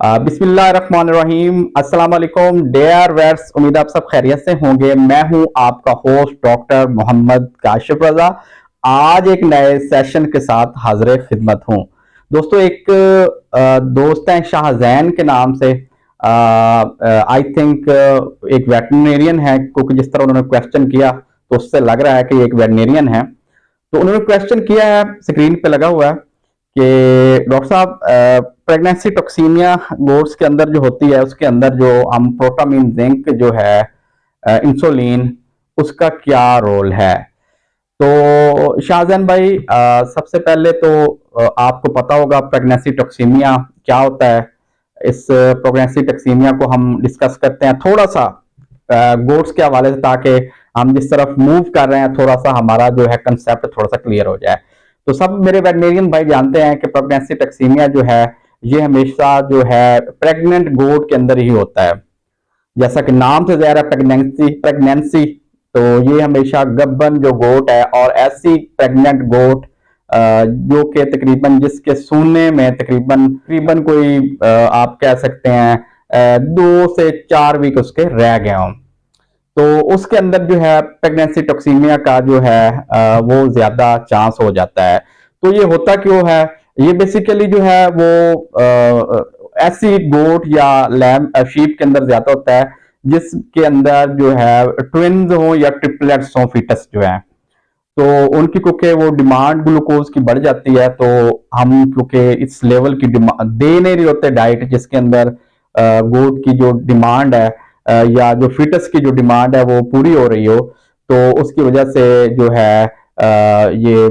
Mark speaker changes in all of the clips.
Speaker 1: बिस्मिल्लाहिर्रहमानिर्रहीम। अस्सलाम वालेकुम डियर व्यूअर्स, उम्मीद आप सब खैरियत से होंगे। मैं हूं आपका होस्ट डॉक्टर मोहम्मद काशिफ रजा। आज एक नए सेशन के साथ हाजिर खिदमत हूं। दोस्तों, एक दोस्त हैं शाहजैन के नाम से, आई थिंक एक वेटरनेरियन है, क्योंकि जिस तरह उन्होंने क्वेश्चन किया तो उससे लग रहा है कि एक वेटरनेरियन है। तो उन्होंने क्वेश्चन किया है, स्क्रीन पे लगा हुआ है कि डॉक्टर साहब, प्रेगनेंसी टॉक्सीमिया गोट्स के अंदर जो होती है, उसके अंदर जो हम प्रोटामीन जिंक जो है, इंसुलिन, उसका क्या रोल है। तो शाहजहान भाई, सबसे पहले तो आपको पता होगा प्रेगनेंसी टॉक्सीमिया क्या होता है। इस प्रेगनेंसी टॉक्सीमिया को हम डिस्कस करते हैं थोड़ा सा गोट्स के हवाले से, ताकि हम जिस तरफ मूव कर रहे हैं थोड़ा सा हमारा जो है कंसेप्ट थोड़ा सा क्लियर हो जाए। तो सब मेरे वेटरनेरियन भाई जानते हैं कि प्रेगनेंसी टॉक्सीमिया जो है ये हमेशा जो है प्रेग्नेंट गोट के अंदर ही होता है। जैसा कि नाम से ज़ाहिर है, प्रेगनेंसी प्रेगनेंसी, तो ये हमेशा गब्बन जो गोट है, और ऐसी प्रेग्नेंट गोट जो कि तकरीबन जिसके सूने में तकरीबन तकरीबन कोई आप कह सकते हैं 2 से 4 वीक उसके रह गए हों, तो उसके अंदर जो है प्रेगनेंसी टॉक्सीमिया का जो है वो ज्यादा चांस हो जाता है। तो ये होता क्यों है? ये बेसिकली जो है वो ऐसी गोट या लैम शीप के अंदर ज्यादा होता है जिसके अंदर जो है ट्विन्स हो या ट्रिपलेट्स हो, फीटस जो है, तो उनकी क्योंकि वो डिमांड ग्लूकोज की बढ़ जाती है, तो हम क्योंकि इस लेवल की डिमांड दे नहीं रहे होते डाइट जिसके अंदर गोट की जो डिमांड है या जो फिटस की जो डिमांड है वो पूरी हो रही हो, तो उसकी वजह से जो है ये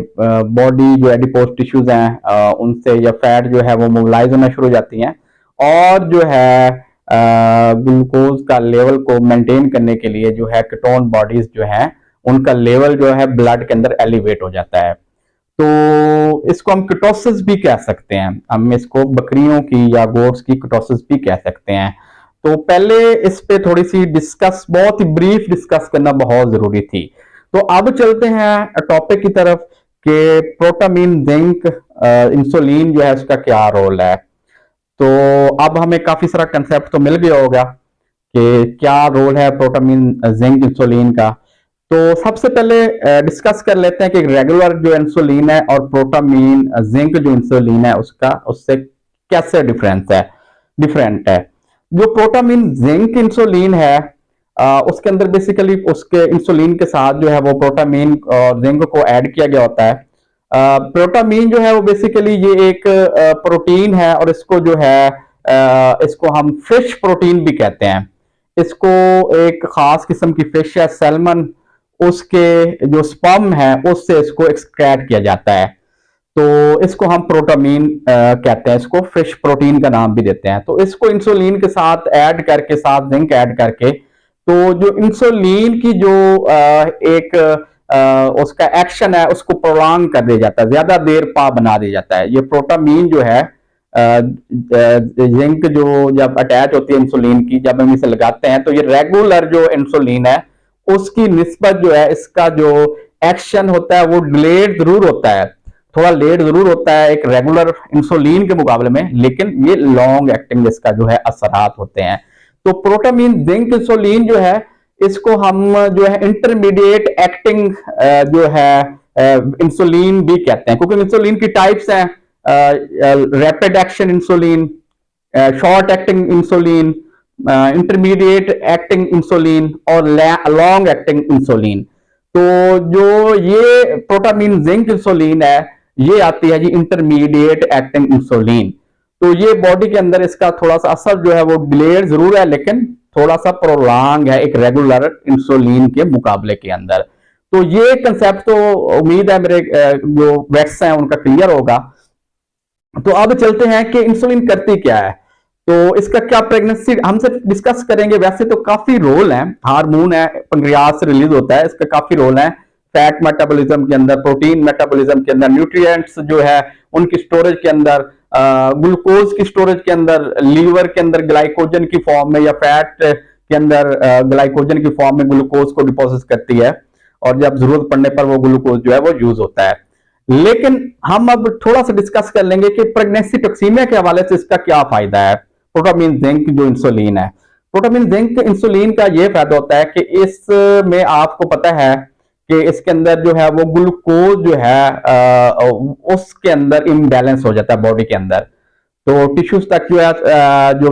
Speaker 1: बॉडी जो एडिपोज टिश्यूज हैं उनसे या फैट जो है वो मोबिलाइज होना शुरू हो जाती हैं, और जो है ग्लूकोज का लेवल को मेंटेन करने के लिए जो है कीटोन बॉडीज जो है उनका लेवल जो है ब्लड के अंदर एलिवेट हो जाता है। तो इसको हम कीटोसिस भी कह सकते हैं, हम इसको बकरियों की या गोट्स की कीटोसिस भी कह सकते हैं। तो पहले इस पे थोड़ी सी डिस्कस, बहुत ही ब्रीफ डिस्कस करना बहुत जरूरी थी। तो अब चलते हैं टॉपिक की तरफ कि प्रोटामीन जिंक इंसुलिन जो है उसका क्या रोल है। तो अब हमें काफी सारा कंसेप्ट तो मिल गया होगा कि क्या रोल है प्रोटामीन जिंक इंसुलिन का। तो सबसे पहले डिस्कस कर लेते हैं कि रेगुलर जो इंसुलिन है और प्रोटामीन जिंक जो इंसुलिन है उसका उससे कैसे डिफरेंट है। जो प्रोटामीन जिंक इंसुलिन है उसके अंदर बेसिकली उसके इंसुलिन के साथ जो है वो प्रोटामीन और जिंक को ऐड किया गया होता है। प्रोटामीन जो है वो बेसिकली ये एक प्रोटीन है, और इसको जो है इसको हम फिश प्रोटीन भी कहते हैं। इसको एक खास किस्म की फिश है सैल्मन, उसके जो स्पर्म है उससे इसको एक्सट्रैक्ट किया जाता है, तो इसको हम प्रोटामीन कहते हैं, इसको फिश प्रोटीन का नाम भी देते हैं। तो इसको इंसुलिन के साथ ऐड करके, साथ जिंक ऐड करके, तो जो इंसुलिन की जो एक उसका एक्शन है उसको प्रोलॉन्ग कर दिया जाता है, ज्यादा देर पा बना दिया जाता है। ये प्रोटामीन जो है जिंक जो जब अटैच होती है इंसुलिन की, जब हम इसे लगाते हैं, तो ये रेगुलर जो इंसुलिन है उसकी निस्बत जो है, इसका जो एक्शन होता है वो डिलेड जरूर होता है, थोड़ा लेट जरूर होता है एक रेगुलर इंसुलिन के मुकाबले में, लेकिन ये लॉन्ग एक्टिंग इसका जो है असरात होते हैं। तो प्रोटामीन जिंक इंसुलिन जो है इसको हम जो है इंटरमीडिएट एक्टिंग जो है इंसुलिन भी कहते हैं, क्योंकि इंसुलिन की टाइप्स हैं rapid action insulin, short acting insulin, intermediate acting insulin और लॉन्ग एक्टिंग इंसुलिन। तो जो ये प्रोटामीन जिंक इंसुलिन है ये आती है जी इंटरमीडिएट एक्टिंग इंसुलिन। तो ये बॉडी के अंदर इसका थोड़ा सा असर जो है वो डिलेड जरूर है, लेकिन थोड़ा सा प्रोलॉन्ग है एक रेगुलर इंसुलिन के मुकाबले के अंदर। तो ये कंसेप्ट तो उम्मीद है मेरे जो वेट्स हैं उनका क्लियर होगा। तो अब चलते हैं कि इंसुलिन करती क्या है, तो इसका क्या प्रेगनेंसी हमसे डिस्कस करेंगे। वैसे तो काफी रोल है, हार्मोन है, पंक्रियाज से रिलीज होता है, इसका काफी रोल है फैट मेटाबॉलिज्म के अंदर, प्रोटीन मेटाबॉलिज्म के अंदर, न्यूट्रिएंट्स जो है उनकी स्टोरेज के अंदर, ग्लूकोज की स्टोरेज के अंदर, लीवर के अंदर ग्लाइकोजन की फॉर्म में या फैट के अंदर ग्लाइकोजन की फॉर्म में ग्लूकोज को डिपोजिट करती है, और जब जरूरत पड़ने पर वो ग्लूकोज जो है वो यूज होता है। लेकिन हम अब थोड़ा सा डिस्कस कर लेंगे कि प्रेगनेंसी टॉक्सीमिया के हवाले से इसका क्या फायदा है, प्रोटामीन जिंक जो इंसुलिन है। प्रोटामीन जिंक इंसुलिन का ये फायदा होता है कि इसमें आपको पता है कि इसके अंदर जो है वो ग्लूकोज जो है उसके अंदर इम्बैलेंस हो जाता है बॉडी के अंदर। तो टिश्यूज तक जो है जो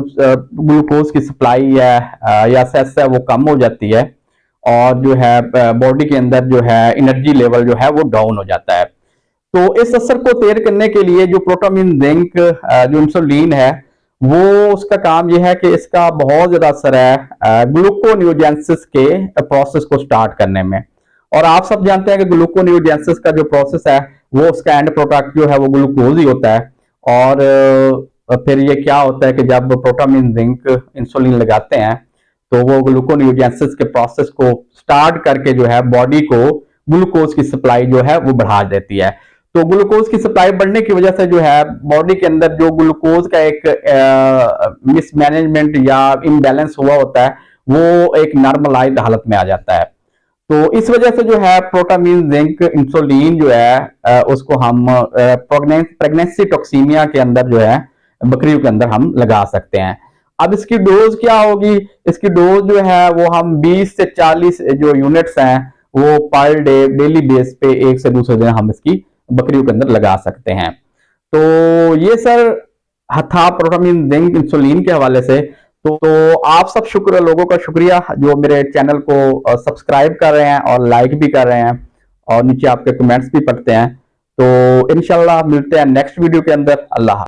Speaker 1: ग्लूकोज की सप्लाई है या सेस है वो कम हो जाती है, और जो है बॉडी के अंदर जो है एनर्जी लेवल जो है वो डाउन हो जाता है। तो इस असर को तेज करने के लिए जो प्रोटामीन जिंक जो इंसुलिन है वो उसका काम यह है कि इसका बहुत ज्यादा असर है ग्लूकोनियोजेंसिस के प्रोसेस को स्टार्ट करने में। और आप सब जानते हैं कि ग्लूकोनियोजेंसिस का जो प्रोसेस है वो उसका एंड प्रोडक्ट जो है वो ग्लूकोज ही होता है। और फिर ये क्या होता है कि जब प्रोटामीन जिंक इंसुलिन लगाते हैं तो वो ग्लूकोनियोजेंसिस के प्रोसेस को स्टार्ट करके जो है बॉडी को ग्लूकोज की सप्लाई जो है वो बढ़ा देती है। तो ग्लूकोज की सप्लाई बढ़ने की वजह से जो है बॉडी के अंदर जो ग्लूकोज का एक मिसमैनेजमेंट या इम्बैलेंस हुआ होता है वो एक नॉर्मलाइज्ड हालत में आ जाता है। तो इस वजह से जो है प्रोटामीन जिंक इंसुलिन जो है उसको हम प्रेगनेंसी टॉक्सीमिया के अंदर जो है बकरियों के अंदर हम लगा सकते हैं। अब इसकी डोज क्या होगी? इसकी डोज जो है वो हम 20 से 40 जो यूनिट्स हैं वो पर डे डेली बेस पे एक से दूसरे दिन हम इसकी बकरियों के अंदर लगा सकते हैं। तो ये सर था प्रोटामीन जिंक इंसुलिन के हवाले से। तो आप सब लोगों का शुक्रिया जो मेरे चैनल को सब्सक्राइब कर रहे हैं और लाइक भी कर रहे हैं और नीचे आपके कमेंट्स भी पढ़ते हैं। तो इंशाल्लाह मिलते हैं नेक्स्ट वीडियो के अंदर। अल्लाह।